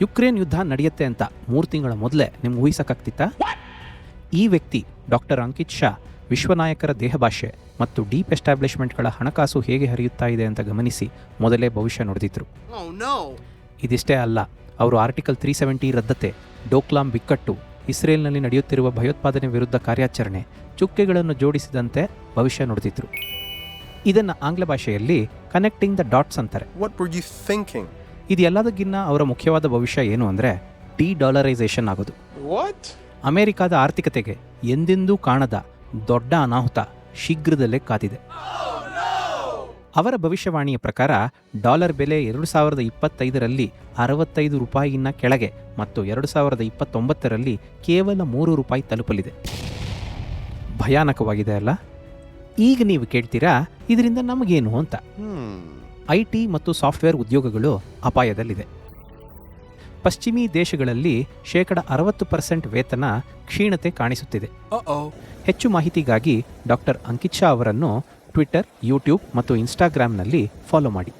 Ukraine ಯುದ್ಧ ನಡೆಯುತ್ತೆ ಅಂತ 3 ತಿಂಗಳ ಮೊದಲೇ ನಿಮ್ಗೆ ಊಹಿಸಕ್ಕಾಗ್ತಿತ್ತಾ? ಈ ವ್ಯಕ್ತಿ ಡಾಕ್ಟರ್ ಅಂಕಿತ್ ಶಾ ವಿಶ್ವನಾಯಕರ ದೇಹಭಾಷೆ ಮತ್ತು ಡೀಪ್ ಎಸ್ಟಾಬ್ಲಿಷ್ಮೆಂಟ್ಗಳ ಹಣಕಾಸು ಹೇಗೆ ಹರಿಯುತ್ತಾ ಇದೆ ಅಂತ ಗಮನಿಸಿ ಮೊದಲೇ ಭವಿಷ್ಯ ನುಡಿದಿದ್ರು. ಇದಿಷ್ಟೇ ಅಲ್ಲ, ಅವರು ಆರ್ಟಿಕಲ್ 370 ರದ್ದತೆ, ಡೋಕ್ಲಾಂ ಬಿಕ್ಕಟ್ಟು, ಇಸ್ರೇಲ್ನಲ್ಲಿ ನಡೆಯುತ್ತಿರುವ ಭಯೋತ್ಪಾದನೆ ವಿರುದ್ಧ ಕಾರ್ಯಾಚರಣೆ, ಚುಕ್ಕೆಗಳನ್ನು ಜೋಡಿಸಿದಂತೆ ಭವಿಷ್ಯ ನುಡಿದಿದ್ರು. ಇದನ್ನು ಆಂಗ್ಲ ಭಾಷೆಯಲ್ಲಿ ಕನೆಕ್ಟಿಂಗ್ ದ ಡಾಟ್ಸ್ ಅಂತಾರೆ. ಇದು ಎಲ್ಲದಕ್ಕಿಂತ ಅವರ ಮುಖ್ಯವಾದ ಭವಿಷ್ಯ ಏನು ಅಂದರೆ ಡಿ-ಡಾಲರೈಸೇಷನ್ ಆಗೋದು. ಅಮೆರಿಕಾದ ಆರ್ಥಿಕತೆಗೆ ಎಂದೆಂದೂ ಕಾಣದ ದೊಡ್ಡ ಅನಾಹುತ ಶೀಘ್ರದಲ್ಲೇ ಕಾದಿದೆ. ಅವರ ಭವಿಷ್ಯವಾಣಿಯ ಪ್ರಕಾರ ಡಾಲರ್ ಬೆಲೆ 2025ರಲ್ಲಿ 65 ರೂಪಾಯಿಗಿನ್ನ ಕೆಳಗೆ ಮತ್ತು 2029ರಲ್ಲಿ ಕೇವಲ 3 ರೂಪಾಯಿ ತಲುಪಲಿದೆ. ಭಯಾನಕವಾಗಿದೆ ಅಲ್ಲ? ಈಗ ನೀವು ಕೇಳ್ತೀರಾ, ಇದರಿಂದ ನಮಗೇನು ಅಂತ. IT ಮತ್ತು ಸಾಫ್ಟ್ವೇರ್ ಉದ್ಯೋಗಗಳು ಅಪಾಯದಲ್ಲಿದೆ. ಪಶ್ಚಿಮಿ ದೇಶಗಳಲ್ಲಿ 60% ವೇತನ ಕ್ಷೀಣತೆ ಕಾಣಿಸುತ್ತಿದೆ. ಹೆಚ್ಚು ಮಾಹಿತಿಗಾಗಿ ಡಾಕ್ಟರ್ ಅಂಕಿತ್ ಶಾ ಅವರನ್ನು ಟ್ವಿಟರ್, ಯೂಟ್ಯೂಬ್ ಮತ್ತು ಇನ್ಸ್ಟಾಗ್ರಾಂನಲ್ಲಿ ಫಾಲೋ ಮಾಡಿ.